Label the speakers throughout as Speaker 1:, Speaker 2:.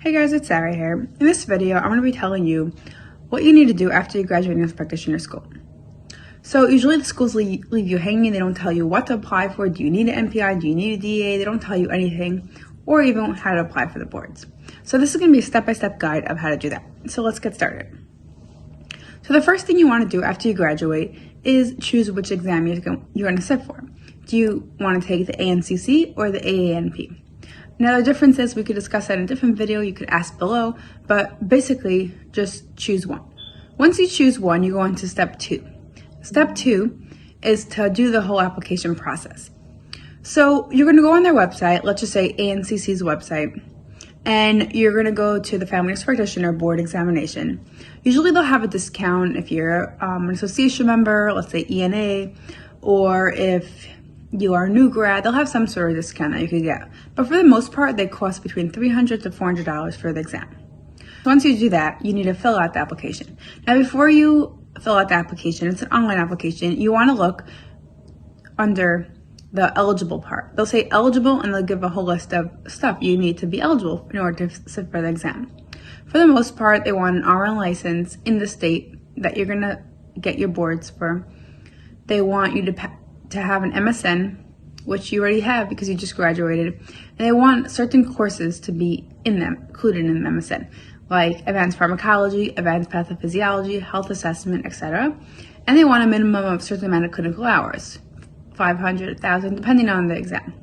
Speaker 1: Hey guys, it's Sarah here. In this video, I'm going to be telling you what you need to do after you graduate in practitioner school. So usually the schools leave you hanging. They don't tell you what to apply for. Do you need an MPI? Do you need a DA? They don't tell you anything, or even how to apply for the boards. So this is going to be a step-by-step guide of how to do that. So let's get started. So the first thing you want to do after you graduate is choose which exam you're going to sit for. Do you want to take the ANCC or the AANP? Now the difference is, we could discuss that in a different video, you could ask below, but basically just choose one. Once you choose one, you go into step 2. Step 2 is to do the whole application process. So you're gonna go on their website, let's just say ANCC's website, and you're gonna go to the Family Nurse Practitioner Board Examination. Usually they'll have a discount if you're an association member, let's say ENA, or if you are a new grad, they'll have some sort of discount that you could get. But for the most part, they cost between $300 to $400 for the exam. Once you do that, you need to fill out the application. Now, before you fill out the application, it's an online application, you want to look under the eligible part. They'll say eligible, and they'll give a whole list of stuff you need to be eligible in order to sit for the exam. For the most part, they want an RN license in the state that you're going to get your boards for. They want you to have an MSN, which you already have because you just graduated, and they want certain courses to be included in the MSN, like advanced pharmacology, advanced pathophysiology, health assessment, etc. And they want a minimum of a certain amount of clinical hours, 500, 1,000, depending on the exam.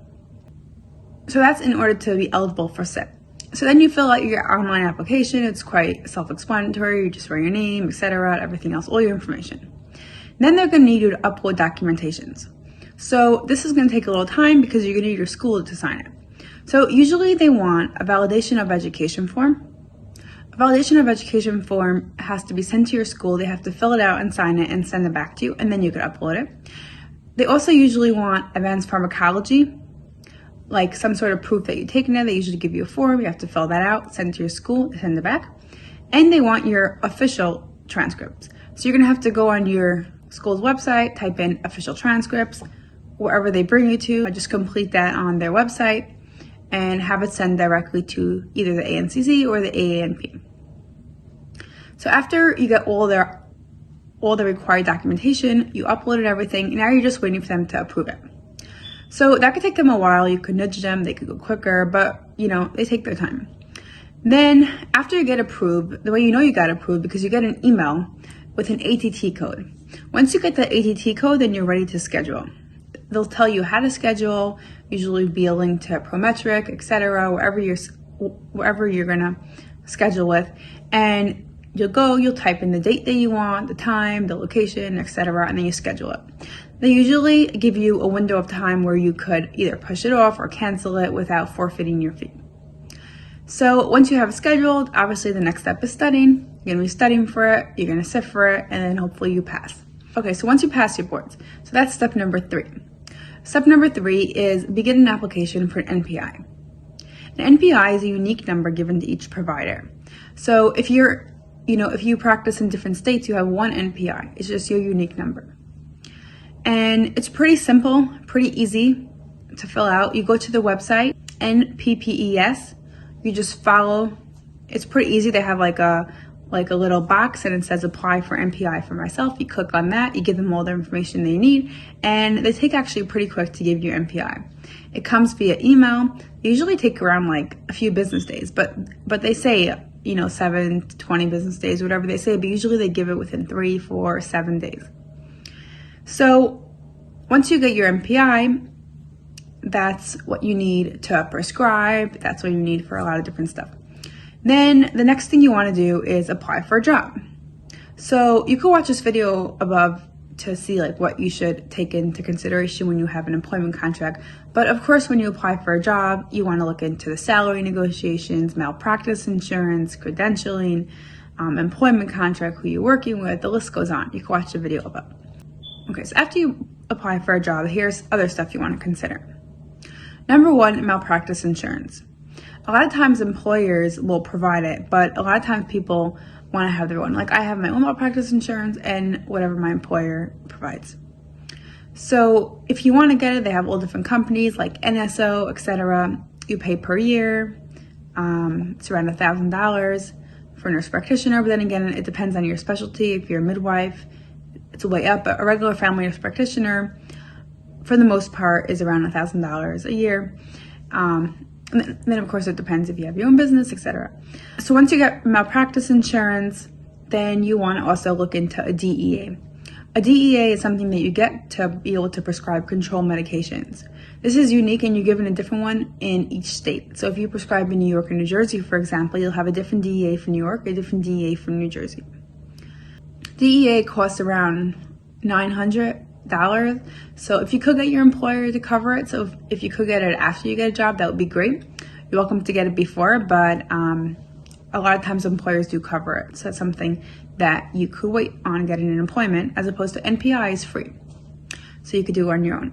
Speaker 1: So that's in order to be eligible for SIP. So then you fill out your online application. It's quite self-explanatory. You just write your name, etc., everything else, all your information. Then they're going to need you to upload documentations. So this is going to take a little time because you're going to need your school to sign it. So usually they want a validation of education form. A validation of education form has to be sent to your school. They have to fill it out and sign it and send it back to you, and then you can upload it. They also usually want advanced pharmacology, like some sort of proof that you've taken it. They usually give you a form. You have to fill that out, send it to your school, send it back. And they want your official transcripts. So you're going to have to go on your school's website, type in official transcripts, wherever they bring you to, just complete that on their website and have it sent directly to either the ANCC or the AANP. So after you get all the required documentation, you uploaded everything, now you're just waiting for them to approve it. So that could take them a while. You could nudge them, they could go quicker, but they take their time. Then after you get approved, the way you know you got approved, because you get an email with an ATT code. Once you get the ATT code, then you're ready to schedule. They'll tell you how to schedule, usually be a link to Prometric, etc., wherever you're gonna schedule with, and you'll type in the date that you want, the time, the location, etc., and then you schedule it. They usually give you a window of time where you could either push it off or cancel it without forfeiting your fee. So once you have it scheduled, obviously the next step is studying. You're gonna be studying for it, you're gonna sit for it, and then hopefully you pass. Okay, so once you pass your boards, so that's step number 3. Step number 3 is begin an application for an NPI. An NPI is a unique number given to each provider. So if you practice in different states, you have one NPI. It's just your unique number. And it's pretty simple, pretty easy to fill out. You go to the website, NPPES. You just follow. It's pretty easy. They have like a little box and it says apply for NPI for myself. You click on that, you give them all the information they need, and they take actually pretty quick to give you NPI. It comes via email. They usually take around like a few business days, but they say 7 to 20 business days, whatever they say, but usually they give it within 3, 4, 7 days. So once you get your NPI, that's what you need to prescribe. That's what you need for a lot of different stuff. Then the next thing you want to do is apply for a job. So you can watch this video above to see like what you should take into consideration when you have an employment contract. But of course, when you apply for a job, you want to look into the salary negotiations, malpractice insurance, credentialing, employment contract, who you're working with, the list goes on. You can watch the video above. Okay, so after you apply for a job, here's other stuff you want to consider. Number 1, malpractice insurance. A lot of times employers will provide it, but a lot of times people want to have their own. Like I have my own malpractice insurance and whatever my employer provides. So if you want to get it, they have all different companies like NSO, etc. You pay per year. It's around $1,000 for a nurse practitioner, but then again, it depends on your specialty. If you're a midwife, it's way up, but a regular family nurse practitioner, for the most part, is around $1,000 a year. And then of course it depends if you have your own business, etc. So once you get malpractice insurance, then you want to also look into a DEA. A DEA is something that you get to be able to prescribe controlled medications. This is unique, and you're given a different one in each state. So if you prescribe in New York or New Jersey, for example, you'll have a different DEA for New York, a different DEA for New Jersey. DEA costs around $900. So if you could get your employer to cover it, so if you could get it after you get a job, that would be great. You're welcome to get it before, but a lot of times employers do cover it. So that's something that you could wait on getting an employment, as opposed to NPI is free. So you could do it on your own.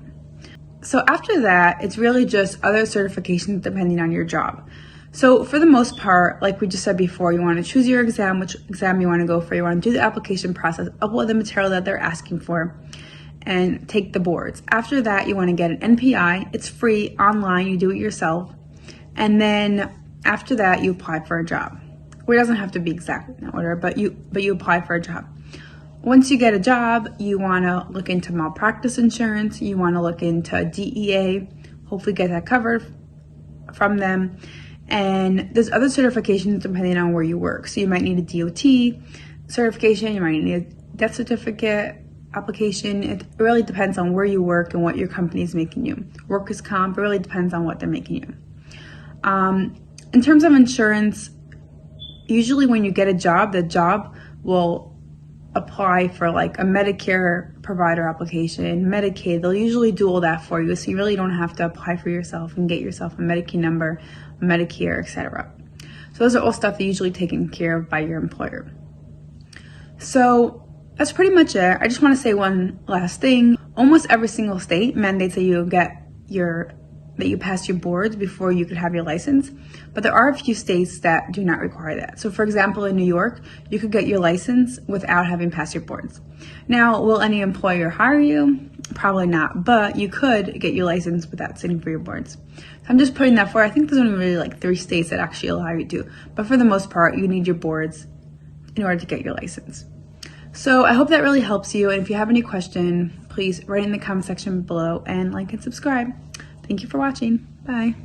Speaker 1: So after that, it's really just other certifications depending on your job. So for the most part, like we just said before, you want to choose your exam, which exam you want to go for. You want to do the application process, upload the material that they're asking for, and take the boards. After that, you want to get an NPI. It's free, online, you do it yourself. And then after that, you apply for a job. Well, it doesn't have to be exactly in that order, but you apply for a job. Once you get a job, you want to look into malpractice insurance. You want to look into DEA, hopefully get that covered from them. And there's other certifications depending on where you work. So you might need a DOT certification, you might need a death certificate application. It really depends on where you work and what your company is making you. Workers' comp, it really depends on what they're making you. In terms of insurance, usually when you get a job, the job will apply for like a Medicare provider application, Medicaid. They'll usually do all that for you, so you really don't have to apply for yourself and get yourself a Medicaid number, Medicare, etc. So those are all stuff that usually taken care of by your employer. So that's pretty much it. I just want to say one last thing. Almost every single state mandates that you pass your boards before you could have your license, but there are a few states that do not require that. So for example, in New York, you could get your license without having passed your boards. Now, will any employer hire you? Probably not, but you could get your license without sitting for your boards. So I'm just putting that forward. I think there's only really like 3 states that actually allow you to, but for the most part, you need your boards in order to get your license. So I hope that really helps you, and if you have any question, please write in the comment section below and like and subscribe. Thank you for watching. Bye.